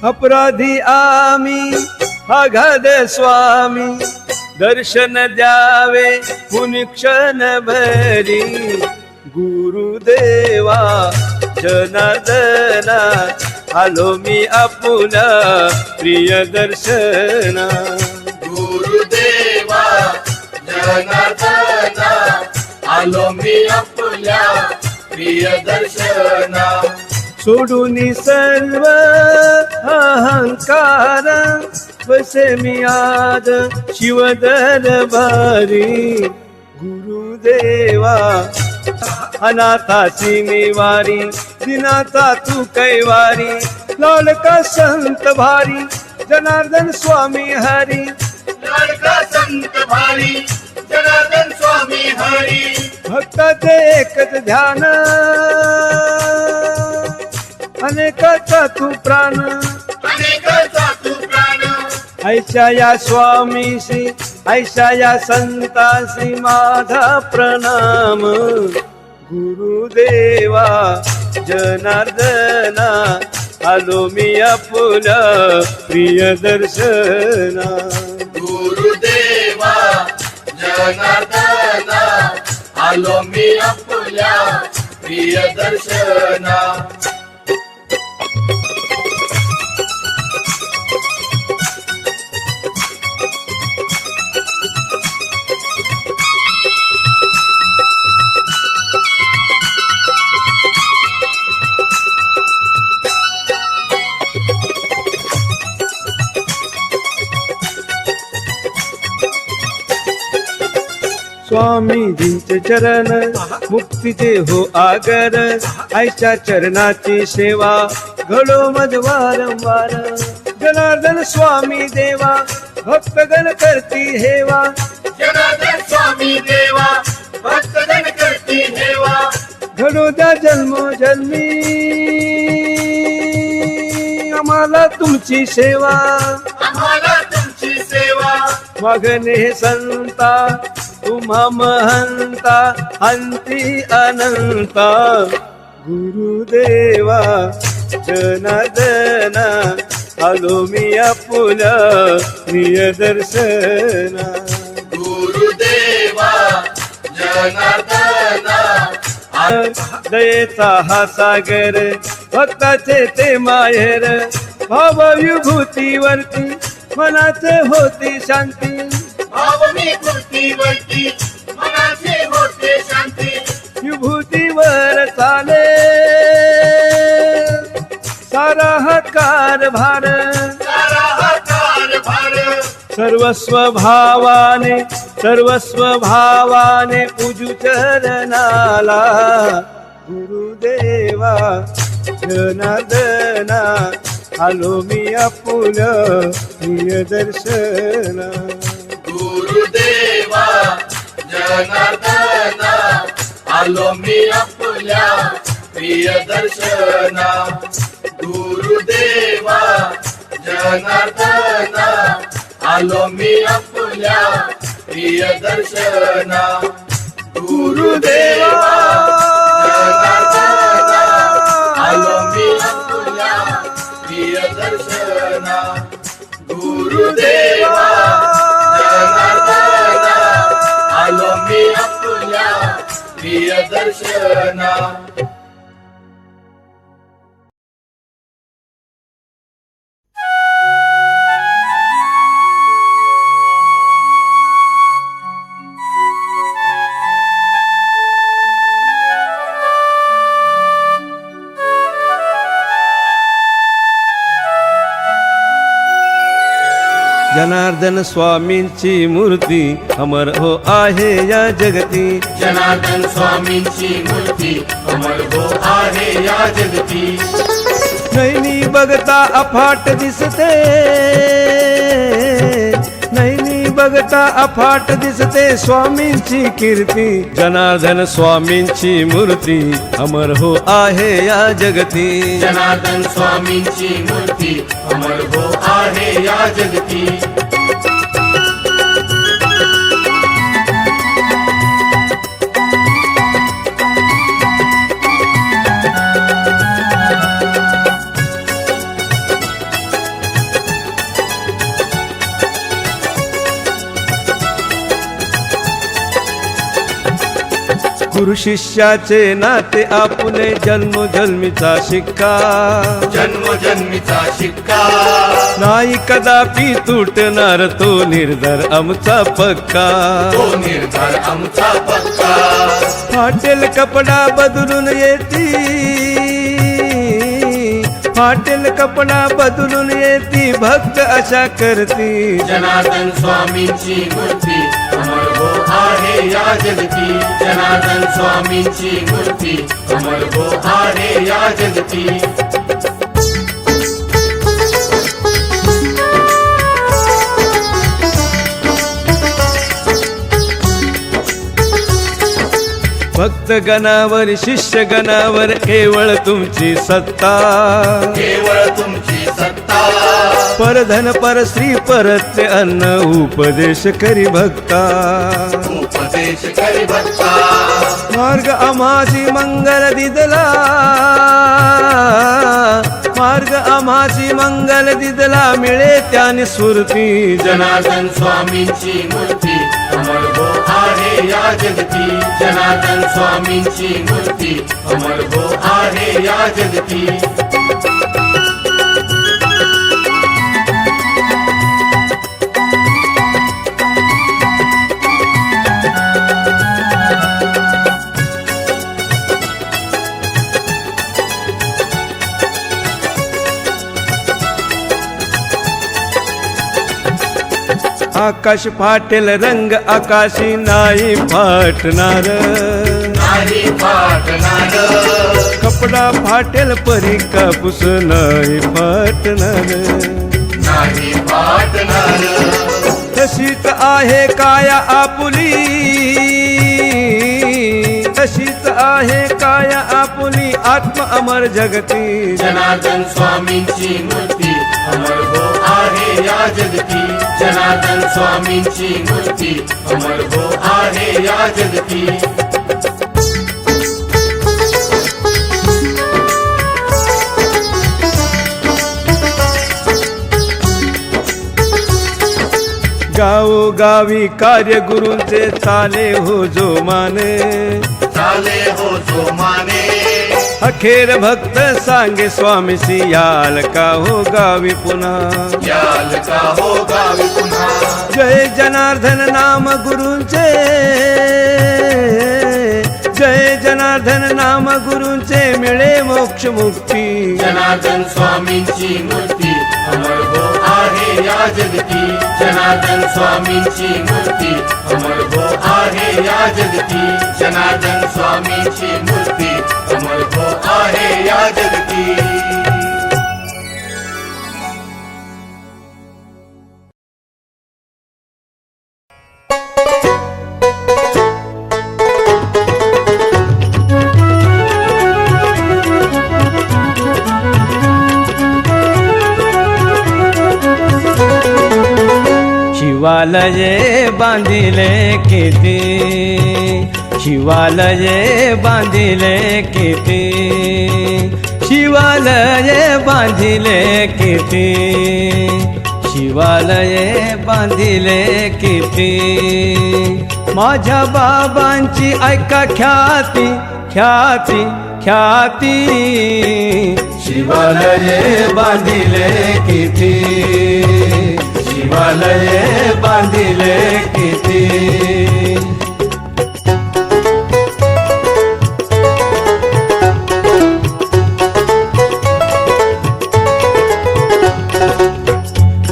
अपराधी आम्ही अगाध स्वामी, दर्शन द्यावे पुण्य क्षण भरी. गुरुदेवा जनार्दना, आलो मी आपुला प्रिय दर्शना. गुरुदेवा जनार्दना, आलो मी आपुल्या प्रिय दर्शना. सोडून सर्व अहंकार, बसे मी आज शिव दरबारी. गुरुदेवा अनाथाची निवारी, दिनाचा तू कैवारी. लाडका संत भारी, जनार्दन स्वामी हरी. लाडका संत भारी, जनार्दन स्वामी हरी. भक्ताचे एकच ध्यान, अनेकाचा तू प्राण. अनेकाचा तू प्राण. ऐशा या स्वामीशी, ऐशा या संतासी माझा प्रणाम. गुरुदेवा जनार्दना, आलो मी आपुला प्रिय दर्शना. गुरुदेवा जनार्दना, आलो मी आपुल्या प्रिय दर्शना. स्वामीजींचे चरण मुक्तीचे हो आगर. आईच्या चरणाची सेवा घडो मज वारंवार. जनार्दन स्वामी देवा, भक्तगण करती हेवा. जनार्दन स्वामी देवा, भक्तगण करती हेवा. घडो द्या जन्मोजन्मी आम्हाला तुमची सेवा. आम्हाला तुमची सेवा. मागणे संता तुम्हा महंता, अंती अनंता. गुरुदेवा जनार्दना, आलो मी आपुला प्रिय दर्शना. गुरुदेवा जनार्दना, दयेचा हा सागर, भक्ताचे ते माहेर. भाव विभूतीवरती मनाचे होती शांती. भाव मी मूर्तीवरती मनाचे होते शांती. विभूतीवर चाले सारा हा कारभार. सारा हा कारभार. सर्वस्व भावाने, सर्वस्व भावाने पूजू चरणाला. गुरुदेवा जनार्दना, आलो मी आपुला प्रिय दर्शना. गुरुदेवा जनार्दना, आलो मी आपुल्या प्रिय दर्शना. गुरुदेवा जनार्दना, आलो मी आपुल्या प्रिय दर्शना. गुरुदेवा जनार्दना, आलो मी आपुल्या प्रिय दर्शना. गुरुदेवा जनार्दना, आलो मी आपुल्या प्रिय दर्शना. जनार्दन स्वामींची मूर्ती अमर हो आहे या जगती. जनार्दन स्वामींची मूर्ती अमर हो आहे या जगती. नैनी बघता अफाट दिसते, नैनी बघता अफाट दिसते स्वामींची कीर्ती. जनार्दन स्वामींची मूर्ती अमर हो आहे या जगती. जनार्दन स्वामींची मूर्ती अमर हो आहे या जगती. गुरु शिष्याचे नाते आपुले जन्मोजन्मीचा शिक्का जन्मोजन्मीचा शिक्का नाही कदापि तुटणार तो निर्धार आमचा पक्का तो निर्धार आमचा पक्का फाटेल कपडा बदलून येती फाटेल कपडा बदलून येती भक्त अशा करती जनार्दन स्वामींची मूर्ती अमर हो आहे या जगती जनार्दन स्वामींची मूर्ती अमर हो आहे या जगती भक्त गणावर शिष्य गणावर केवळ तुमची सत्ता केवळ तुमची सत्ता परधन पर श्री परत्य अन्न उपदेश करी भक्ता उपदेश करी भक्ता मार्ग आम्हासी मंगल दिदला मार्ग आम्हासी मंगल दिदला मिळे त्याने सुरती जनार्दन स्वामींची मूर्ती अमर हो आहे या जगती जनार्दन स्वामींची मूर्ती अमर हो आहे या जगती आकाश फाटेल रंग आकाशी नाही फाटणार नाही फाटणार कपडा फाटेल परी कापूस नाही फाटणार नाही फाटणार तशीच आहे काया आपुली तशीच आहे काया आपुली आत्म अमर जगती जनार्दन स्वामींची मूर्ती अमर हो आहे या जगती जनार्दन स्वामींची मूर्ती अमर हो आहे या जगती गावोगावी कार्य गुरूंचे चाले हो जो माने चाले हो जो माने अखेर भक्त सांगे स्वामीसी याल का हो गावी पुन्हा याल का हो गावी पुन्हा जय जनार्दन नाम गुरूंचे जय जनार्दन नाम गुरूंचे मिळे मोक्ष मुक्ती जनार्दन स्वामींची मूर्ती अमर हो आहे या जगती जनार्दन स्वामींची मूर्ती अमर हो आहे या जगती जनार्दन स्वामींची मूर्ती अमर हो आहे या जगती शिवालये बांधिले किती शिवालये बांधिले किती शिवालये बांधिले किती शिवालये बांधिले किती माझ्या बाबांची ऐका ख्याती ख्याती ख्याती शिवालये बांधिले किती शिवालये बांधिले किती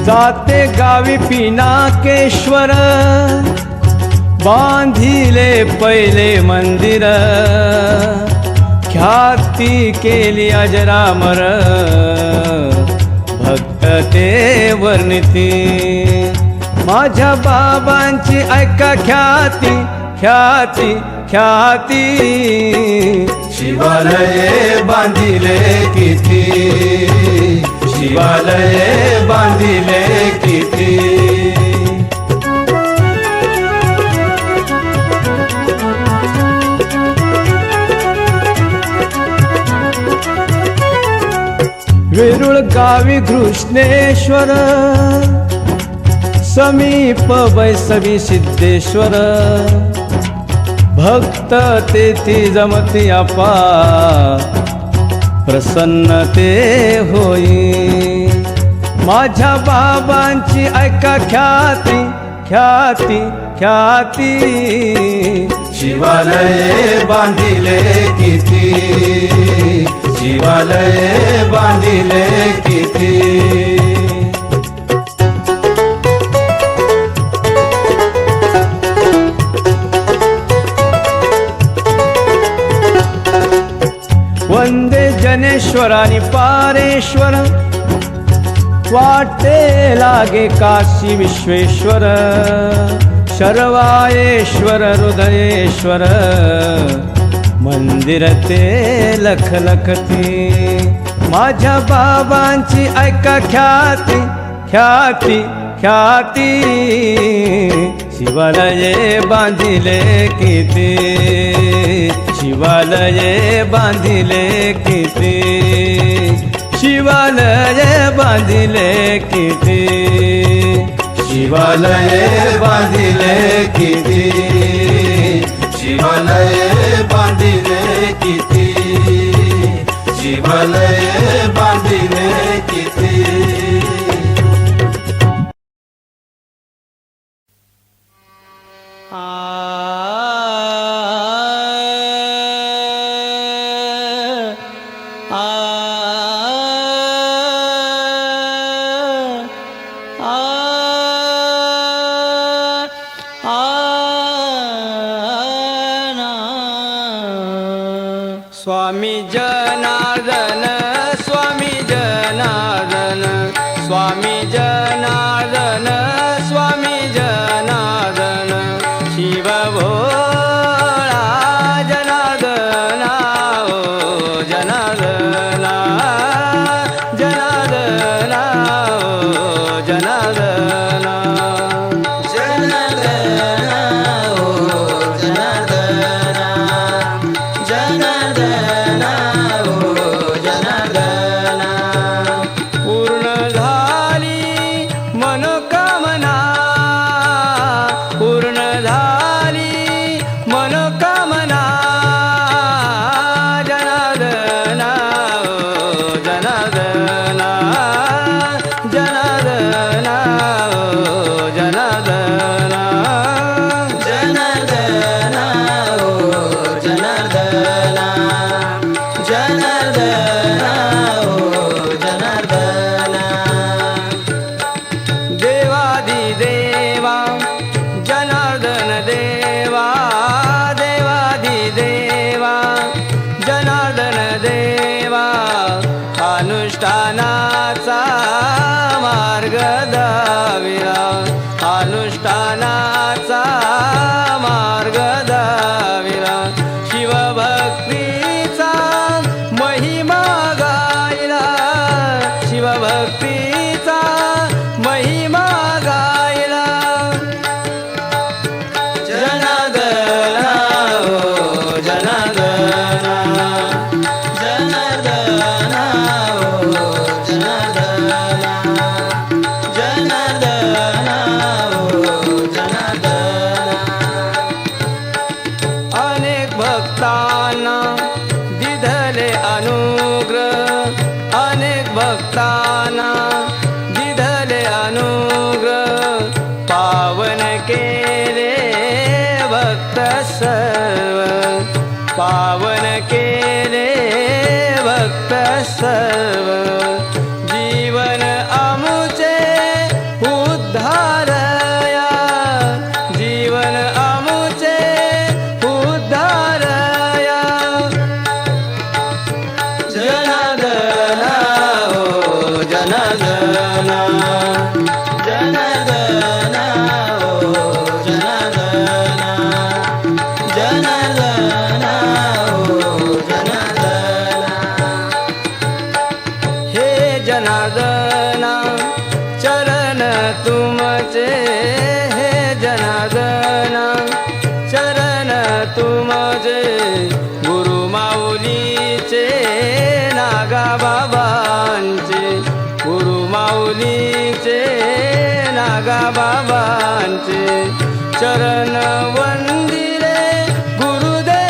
जाते गावी पिनाकेश्वर बांधिले पहिले मंदिर ख्याती केली अजरामर भक्त ते वर्णिती माझ्या बाबांची ऐका ख्याती ख्याती ख्याती शिवालये बांधिले किती शिवालये बांधिले किती वेरूळ गावी कृष्णेश्वर समीप वैसवी सिद्धेश्वर भक्त भक्त तेथी जमती आपा प्रसन्न ते होई माझ्या बाबांची ऐका ख्याती ख्याती ख्याती शिवालये बांधिले किती शिवालये बांधिले किती वंदे जनेश्वर आणि पारेश्वर वाटे लागे काशी विश्वेश्वर शर्वायेश्वर हृदयेश्वर मंदिर ते लखलखती माझ्या बाबांची ऐका ख्याती ख्याती ख्याती शिवालये बांधिले किती शिवालये बांधिले किती शिवालये बांधिले किती शिवालये बांधिले किती शिवालये बांधिले किती शिवालये बांधिले किती स्वामी जनार्दन स्वामी जनार्दन स्वामी जनार्दन स्वामी जनार्दन शिव भोळा जनार्दना ओ जनार्दना जनार्दना ओ जनार्दना जनार्दना ओ जनार्दना जनार्दना ओ जनार्दना पूर्ण झाली मनोकामना पूर्ण झाली मनोकामना जनार्दना ओ जनार्दना जनार्दना ओ जनार्दना जनार्दना ओ जनार्दना जनार्दना ओ जनार्दना देवादी देवा जनार्दन देवा देवादी देवा जनार्दन देवा अनुष्ठानाचा मार्ग दाविला अनुष्ठानाचा मार्ग दाविला शिवभक्तीचा महिमा गायला शिवभक्तीचा महिमा गायला जनार्दना ओ जनार्दना जनार्दना ओ जनार्दना जनार्दना ओ जनार्दना अनेक भक्तांना दिधले अनुग्रह अनेक भक्तांना दिधले अनुग्रह पावन केले भक्त सर्व पावन केले भक्त सर्व जीवन आमुचे उद्धारया जीवन आमुचे उद्धारया जनार्दना ओ जनार्दना जनार्दना ओ जनार्दना जनार्दना ओ जनार्दना हे जनार्दना चरण तुमचे हे जनार्दना चरण तुमचे गुरु माऊलीचे नागा बाबांचे गुरु माऊलीचे नागा बाबांचे चरण वंदिले गुरुदेवाचे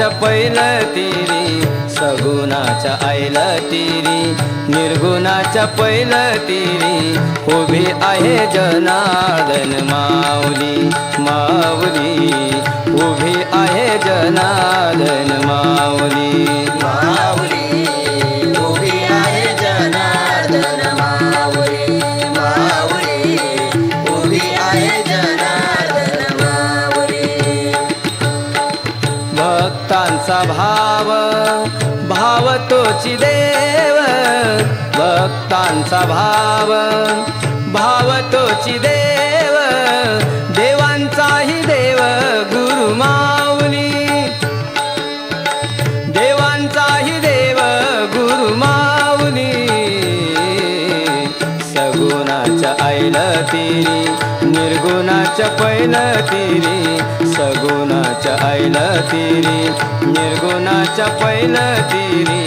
निर्गुणाच्या पैलतीरी सगुणाच्या ऐलतीरी निर्गुणाच्या पैलतीरी उभी आहे जनार्दन माऊली माऊली उभी आहे जनार्दन माऊली माऊली उभी आहे जनार्दन माऊली माऊली उभी आहे जनार्दन माऊली भक्तांचा भाव भाव तोची देव भक्तांचा भाव भाव तोची देव देवांचाही देव गुरु माऊली देवांचाही देव गुरु माऊली सगुणाच्या ऐलतीरी निर्गुणाच्या पैलतीरी सगुणाच्या ऐलतीरी निर्गुणाच्या पैलतीरी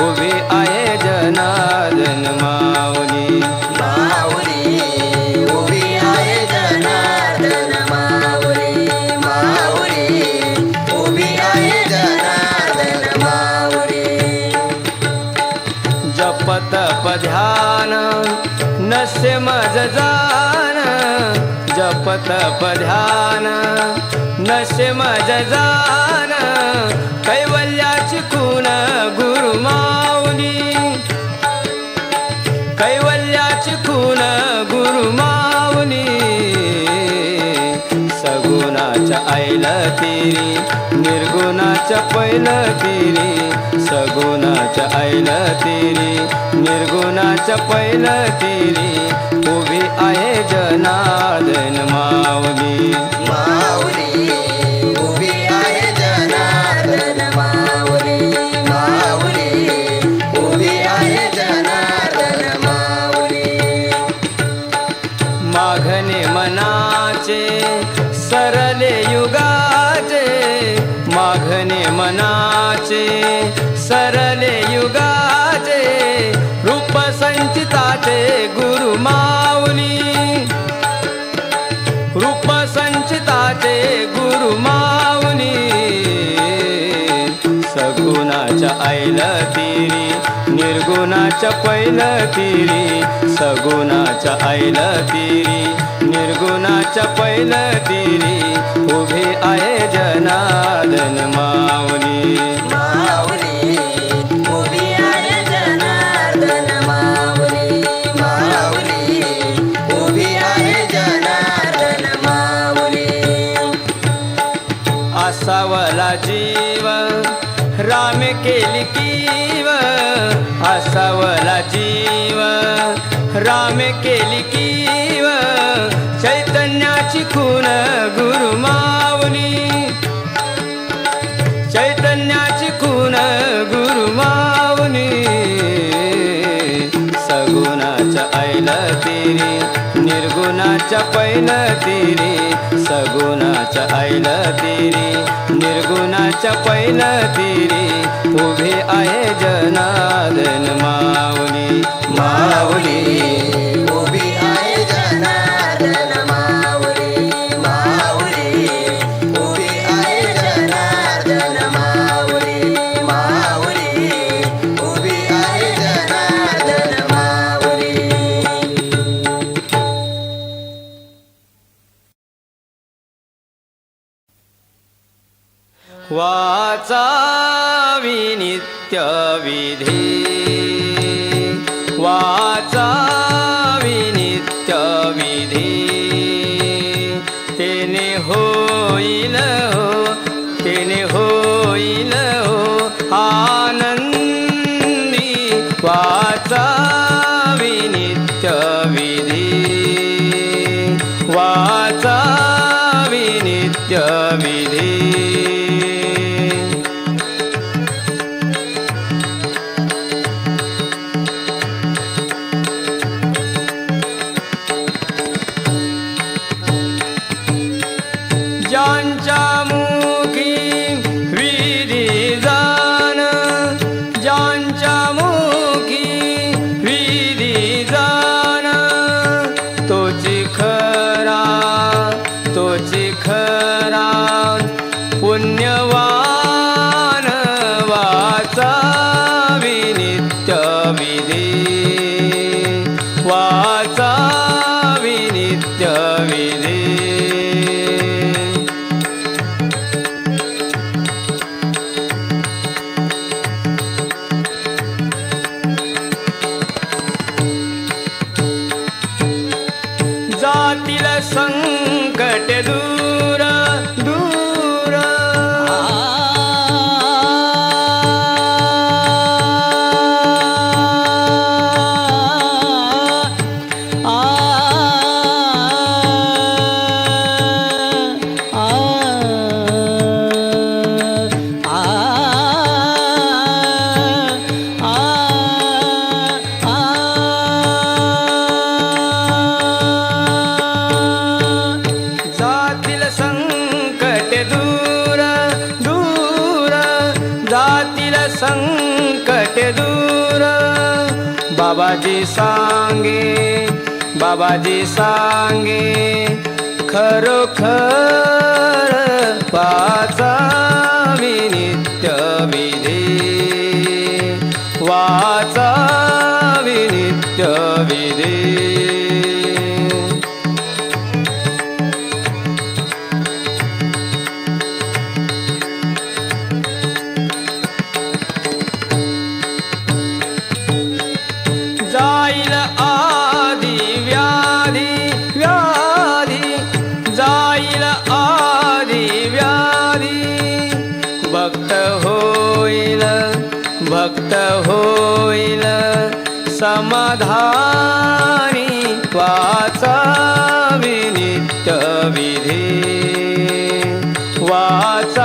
उभी आहे जनार्दन माऊली माऊली उभी आहे जनार्दन माऊली माऊली उभी आहे जनार्दन माऊली जप तप ध्यान नसे मज जान जप तप ध्यान नसे मज जान कैवल्याची खून गुरु माऊली कैवल्याची खून गुरु माऊली सगुणाच्या ऐलतीरी निर्गुणाच्या पैलतीरी सगुणाच्या ऐलतीरी निर्गुणाच्या पैलतीरी उभी आहे जनार्दन माऊली माऊली उभी आहे जनार्दन माऊली माऊली उभी आहे जनार्दन माऊली माघणे मनाचे सरले युगाचे माघणे मनाचे सरले युगाचे रूप संचिताचे गुरु माऊली रूप संचिताचे गुरु माऊली सगुणाच्या ऐलतीरी निर्गुणाच्या पैलतीरी सगुणाच्या ऐलतीरी निर्गुणाच्या पैलतीरी उभी आहे जनार्दन माऊली माऊली उभी आहे जनार्दन माऊली माऊली उभी आहे जनार्दन माऊली असावला जीव राम केली कीव असावला जीव राम केली कीव चैतन्याची खून गुरु माऊली चैतन्याची खून गुरु माऊली सगुणाच्या ऐलतीरी निर्गुणाच्या पैलतीरी सगुणाच्या ऐलतीरी निर्गुणाच्या पैलतीरी उभी आहे जनार्दन माऊली माऊली उभी आहे जनार्दन माऊली माऊली उभी आहे जनार्दन माऊली माऊली उभी आहे जनार्दन माऊली वाचावी नित्य विधी वाचावी नित्य विधी तेने होईल हो तेने होईल हो आनंदी वाचावी नित्य विधी वाचावी नित्य विधी ज्यांच्या मुखी विधी जाण ज्यांच्या मुखी संकट दूर दूर जातील संकट दूर दूर जातील संकट दूर बाबाजी सांगे खरोखर वाचावी नित्य विधी वाचावी नित्य विधी जाईल आधी व्याधी व्याधी जाईल आधी व्याधी भक्त होईल समाधानी वाचावी नित्य विधी वाचा